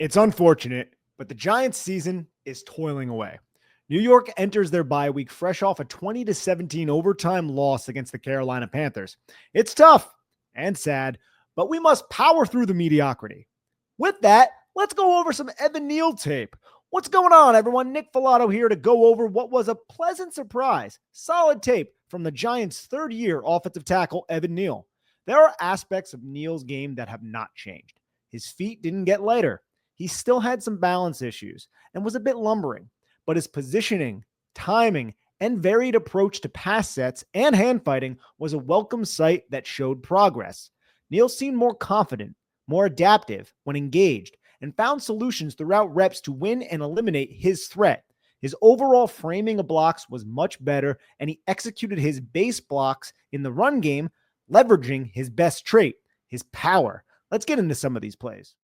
It's unfortunate, but the Giants' season is toiling away. New York enters their bye week fresh off a 20-17 overtime loss against the Carolina Panthers. It's tough and sad, but we must power through the mediocrity. With that, let's go over some Evan Neal tape. What's going on, everyone? Nick Falato here to go over what was a pleasant surprise. Solid tape from the Giants' third-year offensive tackle, Evan Neal. There are aspects of Neal's game that have not changed. His feet didn't get lighter. He still had some balance issues and was a bit lumbering, but his positioning, timing, and varied approach to pass sets and hand fighting was a welcome sight that showed progress. Neal seemed more confident, more adaptive when engaged, and found solutions throughout reps to win and eliminate his threat. His overall framing of blocks was much better, and he executed his base blocks in the run game, leveraging his best trait, his power. Let's get into some of these plays.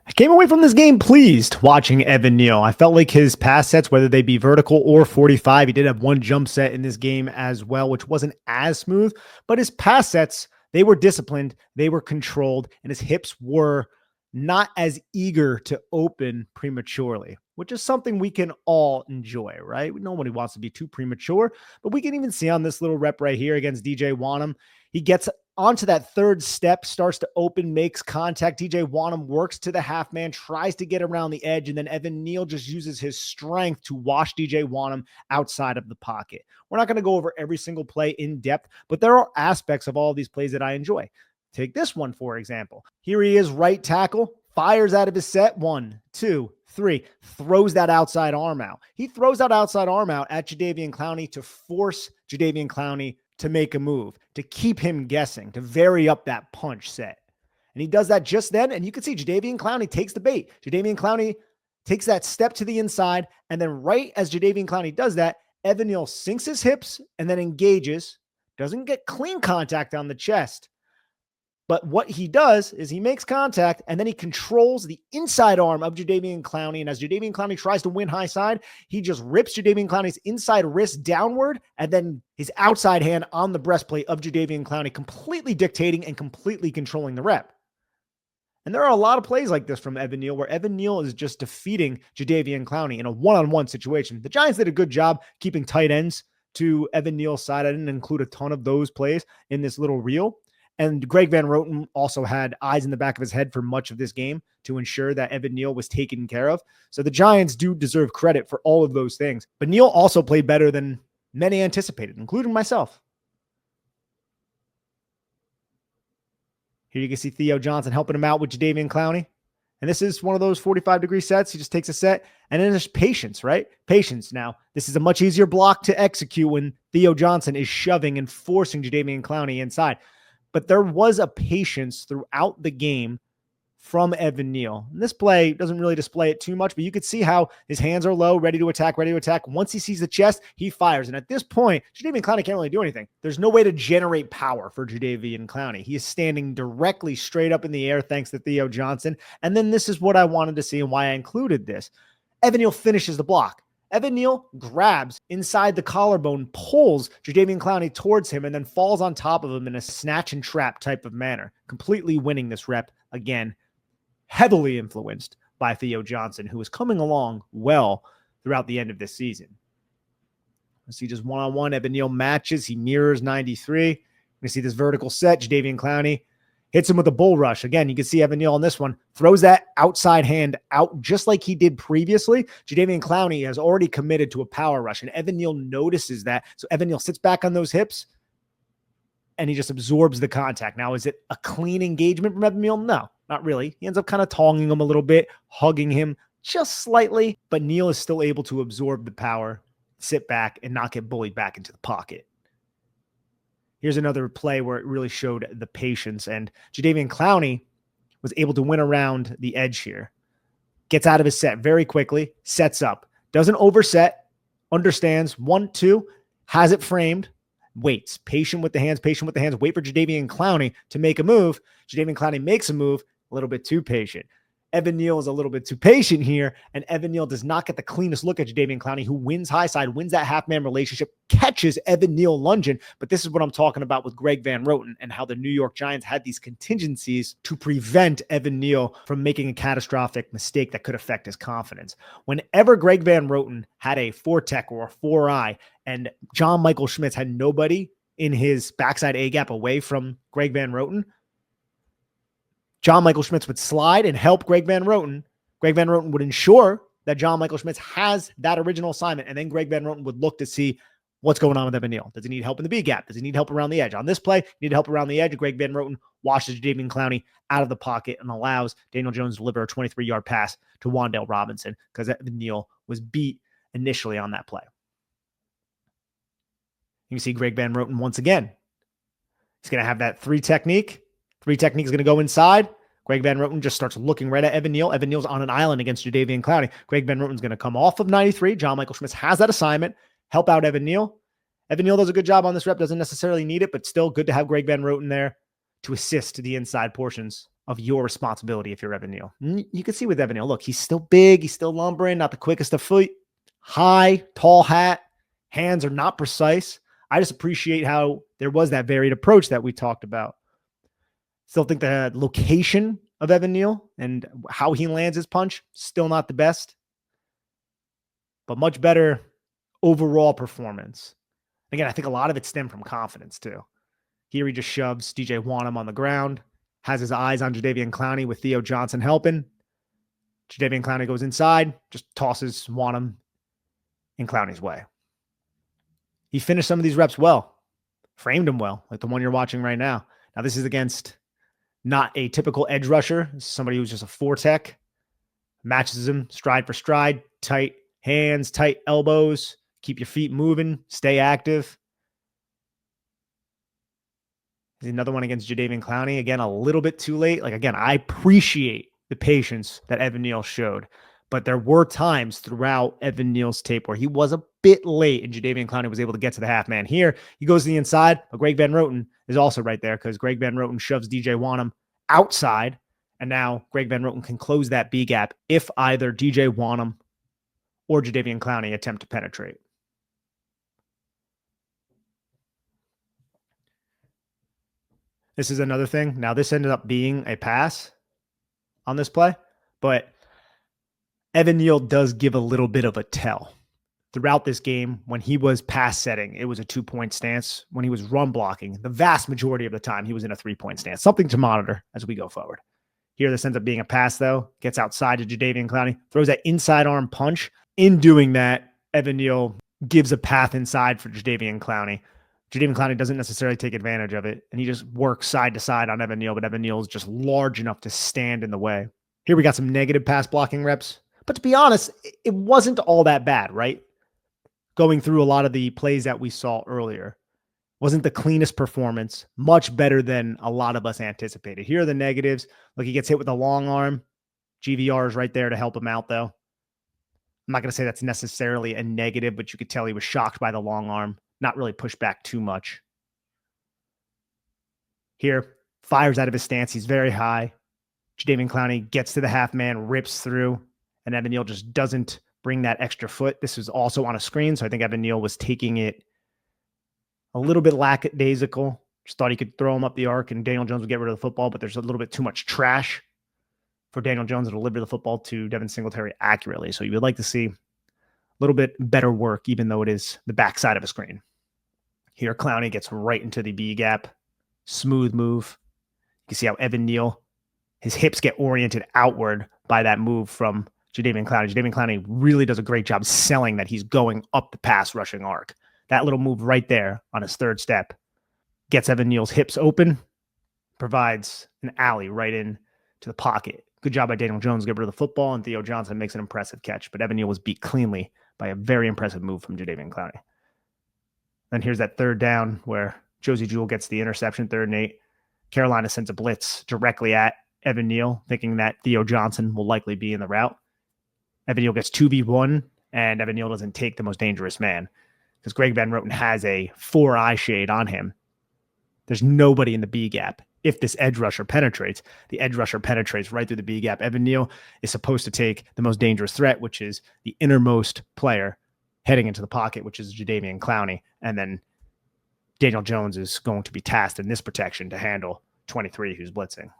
I came away from this game pleased watching Evan Neal. I felt like his pass sets, whether they be vertical or 45, he did have one jump set in this game as well, which wasn't as smooth, but his pass sets, they were disciplined, they were controlled, and his hips were not as eager to open prematurely, which is something we can all enjoy, right? Nobody wants to be too premature, but we can even see on this little rep right here against DJ Wanham, he gets onto that third step, starts to open, makes contact. DJ Wanham works to the half man, tries to get around the edge, and then Evan Neal just uses his strength to wash DJ Wanham outside of the pocket. We're not going to go over every single play in depth, but there are aspects of all of these plays that I enjoy. Take this one, for example. Here he is, right tackle, fires out of his set. 1, 2, 3, throws that outside arm out. He throws that outside arm out at Jadeveon Clowney to force Jadeveon Clowney to make a move, to keep him guessing, to vary up that punch set. And he does that just then, and you can see Jadeveon Clowney takes the bait. Jadeveon Clowney takes that step to the inside, and then right as Jadeveon Clowney does that, Evan Neal sinks his hips and then engages, doesn't get clean contact on the chest. But what he does is he makes contact and then he controls the inside arm of Jadeveon Clowney. And as Jadeveon Clowney tries to win high side, he just rips Jadeveon Clowney's inside wrist downward and then his outside hand on the breastplate of Jadeveon Clowney, completely dictating and completely controlling the rep. And there are a lot of plays like this from Evan Neal where Evan Neal is just defeating Jadeveon Clowney in a one-on-one situation. The Giants did a good job keeping tight ends to Evan Neal's side. I didn't include a ton of those plays in this little reel. And Greg Van Roten also had eyes in the back of his head for much of this game to ensure that Evan Neal was taken care of. So the Giants do deserve credit for all of those things. But Neal also played better than many anticipated, including myself. Here you can see Theo Johnson helping him out with Jadeveon Clowney. And this is one of those 45-degree sets. He just takes a set, and then there's patience, right? Patience. Now, this is a much easier block to execute when Theo Johnson is shoving and forcing Jadeveon Clowney inside. But there was a patience throughout the game from Evan Neal. And this play doesn't really display it too much, but you could see how his hands are low, ready to attack, ready to attack. Once he sees the chest, he fires. And at this point, Jadeveon Clowney can't really do anything. There's no way to generate power for Jadeveon Clowney. He is standing directly straight up in the air thanks to Theo Johnson. And then this is what I wanted to see and why I included this. Evan Neal finishes the block. Evan Neal grabs inside the collarbone, pulls Jadeveon Clowney towards him, and then falls on top of him in a snatch and trap type of manner, completely winning this rep again, heavily influenced by Theo Johnson, who is coming along well throughout the end of this season. Let's see just one-on-one. Evan Neal matches. He mirrors 93. We see this vertical set. Jadeveon Clowney hits him with a bull rush. Again, you can see Evan Neal on this one. Throws that outside hand out just like he did previously. Jadeveon Clowney has already committed to a power rush, and Evan Neal notices that. So Evan Neal sits back on those hips, and he just absorbs the contact. Now, is it a clean engagement from Evan Neal? No, not really. He ends up kind of tonguing him a little bit, hugging him just slightly, but Neal is still able to absorb the power, sit back, and not get bullied back into the pocket. Here's another play where it really showed the patience, and Jadeveon Clowney was able to win around the edge here. Gets out of his set very quickly, sets up, doesn't overset, understands 1, 2, has it framed, waits, patient with the hands, wait for Jadeveon Clowney to make a move. Jadeveon Clowney makes a move, a little bit too patient. Evan Neal is a little bit too patient here, and Evan Neal does not get the cleanest look at Jadeveon Clowney, who wins high side, wins that half-man relationship, catches Evan Neal lunging. But this is what I'm talking about with Greg Van Roten and how the New York Giants had these contingencies to prevent Evan Neal from making a catastrophic mistake that could affect his confidence. Whenever Greg Van Roten had a 4-tech or a 4-eye, and John Michael Schmitz had nobody in his backside A-gap away from Greg Van Roten, John Michael Schmitz would slide and help Greg Van Roten. Greg Van Roten would ensure that John Michael Schmitz has that original assignment, and then Greg Van Roten would look to see what's going on with Evan Neal. Does he need help in the B gap? Does he need help around the edge? On this play, he needed help around the edge. Greg Van Roten washes Jadeveon Clowney out of the pocket and allows Daniel Jones to deliver a 23-yard pass to Wan'Dale Robinson because Evan Neal was beat initially on that play. You can see Greg Van Roten once again. He's going to have that 3 technique. 3 technique is going to go inside. Greg Van Roten just starts looking right at Evan Neal. Evan Neal's on an island against Jadeveon Clowney. Greg Van Roten's going to come off of 93. John Michael Schmitz has that assignment. Help out Evan Neal. Evan Neal does a good job on this rep. Doesn't necessarily need it, but still good to have Greg Van Roten there to assist the inside portions of your responsibility if you're Evan Neal. You can see with Evan Neal, look, he's still big. He's still lumbering, not the quickest of feet. High, tall hat. Hands are not precise. I just appreciate how there was that varied approach that we talked about. Still think the location of Evan Neal and how he lands his punch, still not the best, but much better overall performance. Again, I think a lot of it stemmed from confidence too. Here he just shoves DJ Wanham on the ground, has his eyes on Jadeveon Clowney with Theo Johnson helping. Jadeveon Clowney goes inside, just tosses Wanham in Clowney's way. He finished some of these reps well, framed him well, like the one you're watching right now. Now this is against not a typical edge rusher. This is somebody who's just a 4-tech. Matches him stride for stride, tight hands, tight elbows, keep your feet moving, stay active. Another one against Jadeveon Clowney. Again, a little bit too late. Like, again, I appreciate the patience that Evan Neal showed, but there were times throughout Evan Neal's tape where he was a bit late and Jadeveon Clowney was able to get to the half man. Here, he goes to the inside, but Greg Van Roten is also right there because Greg Van Roten shoves DJ Wanham outside, and now Greg Van Roten can close that B gap if either DJ Wanham or Jadeveon Clowney attempt to penetrate. This is another thing. Now, this ended up being a pass on this play, but Evan Neal does give a little bit of a tell. Throughout this game, when he was pass setting, it was a 2-point stance. When he was run blocking, the vast majority of the time, he was in a 3-point stance. Something to monitor as we go forward. Here, this ends up being a pass, though. Gets outside to Jadeveon Clowney. Throws that inside arm punch. In doing that, Evan Neal gives a path inside for Jadeveon Clowney. Jadeveon Clowney doesn't necessarily take advantage of it, and he just works side to side on Evan Neal, but Evan Neal is just large enough to stand in the way. Here we got some negative pass blocking reps, but to be honest, it wasn't all that bad, right? Going through a lot of the plays that we saw earlier. Wasn't the cleanest performance, much better than a lot of us anticipated. Here are the negatives. Look, he gets hit with a long arm. GVR is right there to help him out, though. I'm not going to say that's necessarily a negative, but you could tell he was shocked by the long arm. Not really pushed back too much. Here, fires out of his stance. He's very high. Jadeveon Clowney gets to the half man, rips through, and Evan Neal just doesn't bring that extra foot. This was also on a screen, so I think Evan Neal was taking it a little bit lackadaisical. Just thought he could throw him up the arc and Daniel Jones would get rid of the football, but there's a little bit too much trash for Daniel Jones to deliver the football to Devin Singletary accurately. So you would like to see a little bit better work, even though it is the backside of a screen. Here, Clowney gets right into the B gap. Smooth move. You can see how Evan Neal, his hips get oriented outward by that move from Jadeveon Clowney. Jadeveon Clowney really does a great job selling that he's going up the pass rushing arc. That little move right there on his third step gets Evan Neal's hips open, provides an alley right in to the pocket. Good job by Daniel Jones to get rid of the football, and Theo Johnson makes an impressive catch. But Evan Neal was beat cleanly by a very impressive move from Jadeveon Clowney. Then here's that third down where Josie Jewell gets the interception, 3rd and 8. Carolina sends a blitz directly at Evan Neal, thinking that Theo Johnson will likely be in the route. Evan Neal gets 2v1, and Evan Neal doesn't take the most dangerous man because Greg Van Roten has a 4-eye shade on him. There's nobody in the B gap. if this edge rusher penetrates. The edge rusher penetrates right through the B gap. Evan Neal is supposed to take the most dangerous threat, which is the innermost player heading into the pocket, which is Jadeveon Clowney. And then Daniel Jones is going to be tasked in this protection to handle 23, who's blitzing.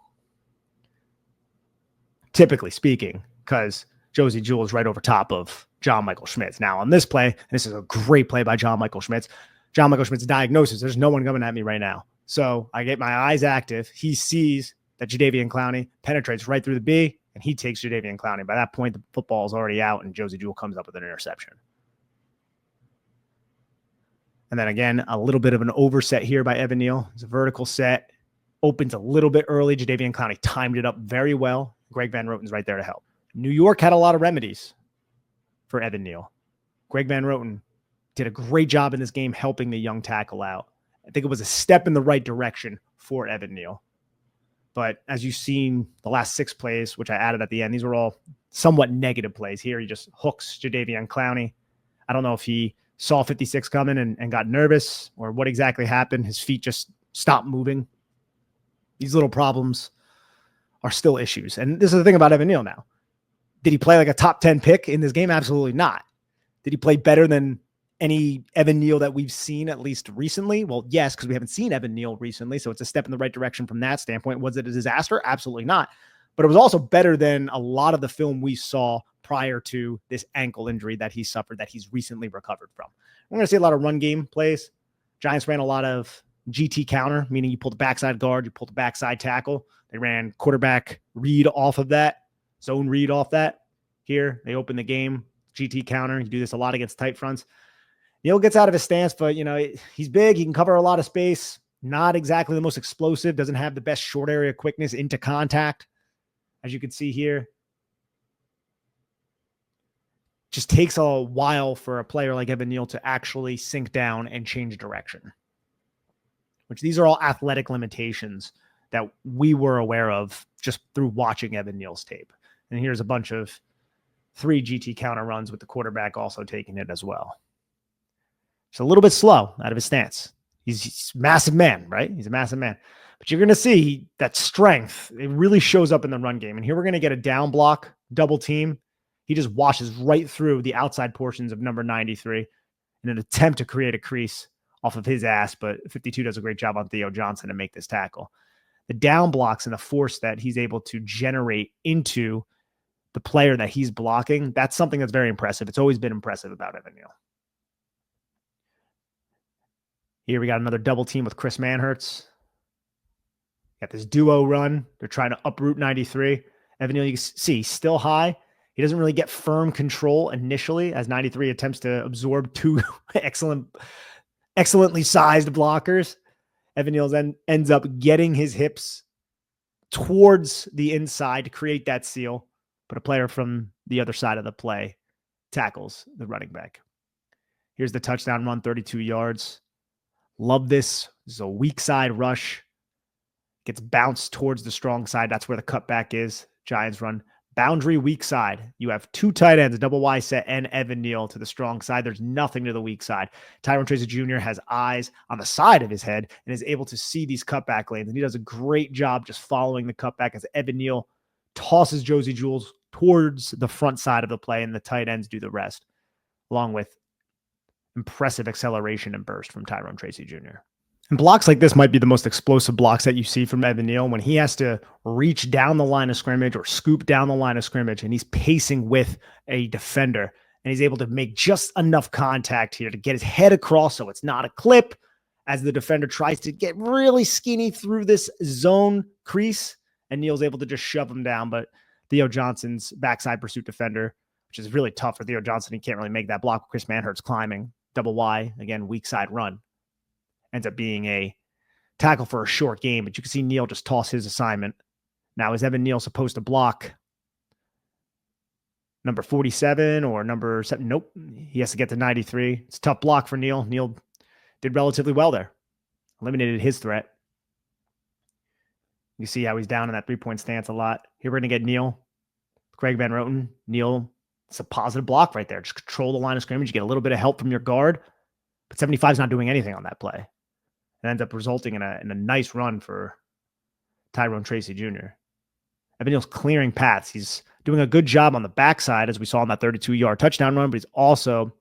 Typically speaking, because Josie Jewell is right over top of John Michael Schmitz. Now on this play, and this is a great play by John Michael Schmitz. John Michael Schmitz diagnosis, there's no one coming at me right now. So I get my eyes active. He sees that Jadeveon Clowney penetrates right through the B, and he takes Jadeveon Clowney. By that point, the football is already out, and Josie Jewell comes up with an interception. And then again, a little bit of an overset here by Evan Neal. It's a vertical set. Opens a little bit early. Jadeveon Clowney timed it up very well. Greg Van Roten's right there to help. New York had a lot of remedies for Evan Neal. Greg Van Roten did a great job in this game helping the young tackle out. I think it was a step in the right direction for Evan Neal. But as you've seen the last 6 plays, which I added at the end, these were all somewhat negative plays. Here he just hooks Jadeveon Clowney. I don't know if he saw 56 coming and got nervous or what exactly happened. His feet just stopped moving. These little problems are still issues. And this is the thing about Evan Neal now. Did he play like a top 10 pick in this game? Absolutely not. Did he play better than any Evan Neal that we've seen, at least recently? Well, yes, because we haven't seen Evan Neal recently, so it's a step in the right direction from that standpoint. Was it a disaster? Absolutely not. But it was also better than a lot of the film we saw prior to this ankle injury that he suffered, that he's recently recovered from. We're going to see a lot of run game plays. Giants ran a lot of GT counter, meaning you pull the backside guard, you pull the backside tackle. They ran quarterback read off of that, zone read off that. Here, they open the game, GT counter. You do this a lot against tight fronts. Neal gets out of his stance, but, he's big. He can cover a lot of space. Not exactly the most explosive. Doesn't have the best short area quickness into contact, as you can see here. Just takes a while for a player like Evan Neal to actually sink down and change direction, which these are all athletic limitations that we were aware of just through watching Evan Neal's tape. And here's a bunch of 3 GT counter runs with the quarterback also taking it as well. It's a little bit slow out of his stance. He's a massive man, right? He's a massive man. But you're going to see that strength. It really shows up in the run game. And here we're going to get a down block, double team. He just washes right through the outside portions of number 93 in an attempt to create a crease off of his ass. But 52 does a great job on Theo Johnson to make this tackle. The down blocks and the force that he's able to generate into the player that he's blocking, that's something that's very impressive. It's always been impressive about Evan Neal. Here we got another double team with Chris Manhertz. Got this duo run. They're trying to uproot 93. Evan Neal, you can see, still high. He doesn't really get firm control initially as 93 attempts to absorb 2 excellently sized blockers. Evan Neal then ends up getting his hips towards the inside to create that seal, but a player from the other side of the play tackles the running back. Here's the touchdown run, 32 yards. Love this. This is a weak side rush. Gets bounced towards the strong side. That's where the cutback is. Giants run boundary weak side. You have 2 tight ends, double Y set, and Evan Neal to the strong side. There's nothing to the weak side. Tyrone Tracy Jr. has eyes on the side of his head and is able to see these cutback lanes. And he does a great job just following the cutback as Evan Neal tosses Josie Jewell towards the front side of the play, and the tight ends do the rest, along with impressive acceleration and burst from Tyrone Tracy Jr. And blocks like this might be the most explosive blocks that you see from Evan Neal when he has to reach down the line of scrimmage or scoop down the line of scrimmage, and he's pacing with a defender, and he's able to make just enough contact here to get his head across so it's not a clip as the defender tries to get really skinny through this zone crease, and Neal's able to just shove him down. But Theo Johnson's backside pursuit defender, which is really tough for Theo Johnson, he can't really make that block. Chris Manhertz climbing, double Y, again, weak side run. Ends up being a tackle for a short game, but you can see Neal just toss his assignment. Now, is Evan Neal supposed to block number 47 or number 7? Nope. He has to get to 93. It's a tough block for Neal. Neal did relatively well there. Eliminated his threat. You see how he's down in that 3-point stance a lot. Here we're going to get Neal. Greg Van Roten. Neal, it's a positive block right there. Just control the line of scrimmage. You get a little bit of help from your guard, but 75 is not doing anything on that play. It ends up resulting in a nice run for Tyrone Tracy Jr. Evan Neal's clearing paths. He's doing a good job on the backside, as we saw in that 32-yard touchdown run, but he's also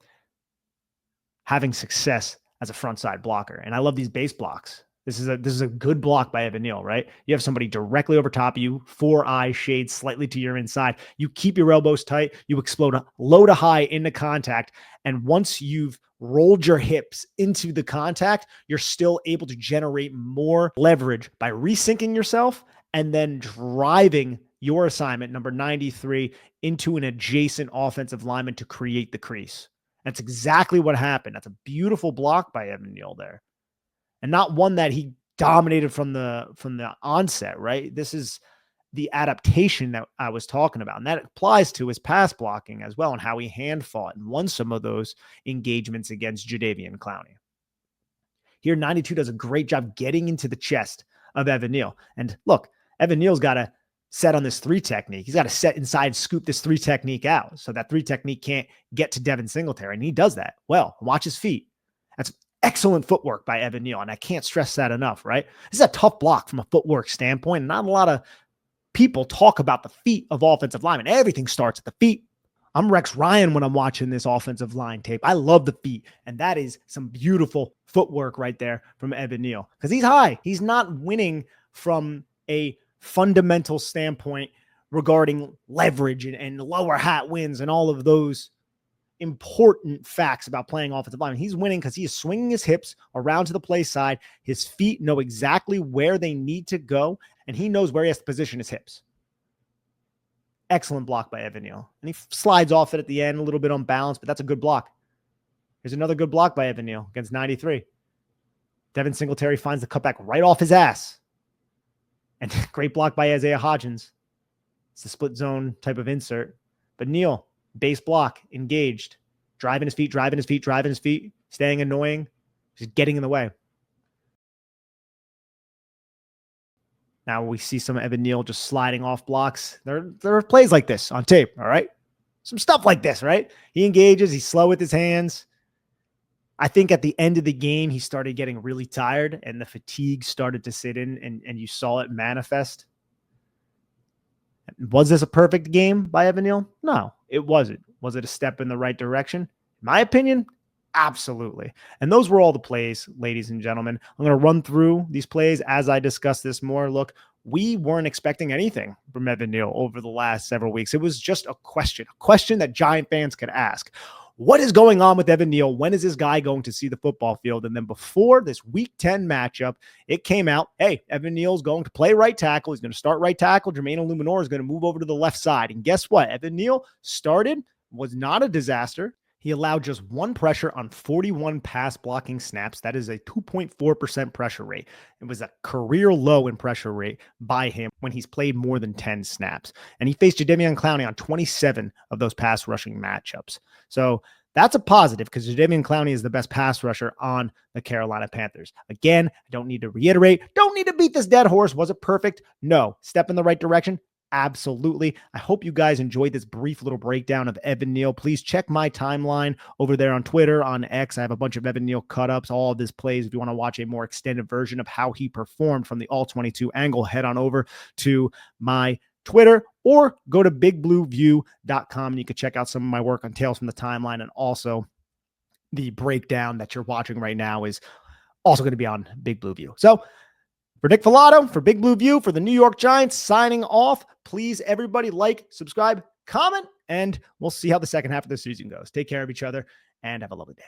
having success as a frontside blocker. And I love these base blocks. This is a good block by Evan Neal, right? You have somebody directly over top of you, 4 eyes shade slightly to your inside. You keep your elbows tight. You explode low to high into contact. And once you've rolled your hips into the contact, you're still able to generate more leverage by resyncing yourself and then driving your assignment, number 93, into an adjacent offensive lineman to create the crease. That's exactly what happened. That's a beautiful block by Evan Neal there. And not one that he dominated from the onset, right? This is the adaptation that I was talking about. And that applies to his pass blocking as well and how he hand fought and won some of those engagements against Jadeveon Clowney. Here, 92 does a great job getting into the chest of Evan Neal. And look, Evan Neal's got to set on this 3 technique. He's got to set inside, scoop this 3 technique out so that 3 technique can't get to Devin Singletary. And he does that well. Watch his feet. That's excellent footwork by Evan Neal, and I can't stress that enough, right? This is a tough block from a footwork standpoint. Not a lot of people talk about the feet of offensive linemen. Everything starts at the feet. I'm Rex Ryan when I'm watching this offensive line tape. I love the feet, and that is some beautiful footwork right there from Evan Neal because he's high. He's not winning from a fundamental standpoint regarding leverage and lower hat wins and all of those important facts about playing offensive lineman. He's winning because he is swinging his hips around to the play side. His feet know exactly where they need to go, and he knows where he has to position his hips. Excellent block by Evan Neal. And he slides off it at the end, a little bit unbalanced, but that's a good block. Here's another good block by Evan Neal against 93. Devin Singletary finds the cutback right off his ass. And great block by Isaiah Hodgins. It's a split zone type of insert. But Neal, base block, engaged, driving his feet, staying annoying, just getting in the way. Now we see some Evan Neal just sliding off blocks. There are plays like this on tape, all right? Some stuff like this, right? He engages, he's slow with his hands. I think at the end of the game, he started getting really tired and the fatigue started to sit in and you saw it manifest. Was this a perfect game by Evan Neal? No, it wasn't. Was it a step in the right direction? In my opinion, absolutely. And those were all the plays, ladies and gentlemen. I'm going to run through these plays as I discuss this more. Look, we weren't expecting anything from Evan Neal over the last several weeks. It was just a question that Giant fans could ask. What is going on with Evan Neal? When is this guy going to see the football field? And then before this Week 10 matchup, it came out, hey, Evan Neal's going to play right tackle. He's going to start right tackle. Jermaine Illuminor is going to move over to the left side. And guess what? Evan Neal started, was not a disaster. He allowed just 1 pressure on 41 pass blocking snaps. That is a 2.4% pressure rate. It was a career low in pressure rate by him when he's played more than 10 snaps. And he faced Jadeveon Clowney on 27 of those pass rushing matchups. So that's a positive because Jadeveon Clowney is the best pass rusher on the Carolina Panthers. Again, I don't need to reiterate, don't need to beat this dead horse. Was it perfect? No. Step in the right direction? Absolutely. I hope you guys enjoyed this brief little breakdown of Evan Neal. Please check my timeline over there on Twitter, on X. I have a bunch of Evan Neal cut-ups, all of this plays. If you want to watch a more extended version of how he performed from the all-22 angle, head on over to my Twitter or go to bigblueview.com and you can check out some of my work on Tales from the Timeline, and also the breakdown that you're watching right now is also going to be on Big Blue View. So for Nick Falato, for Big Blue View, for the New York Giants, signing off. Please, everybody, like, subscribe, comment, and we'll see how the second half of the season goes. Take care of each other and have a lovely day.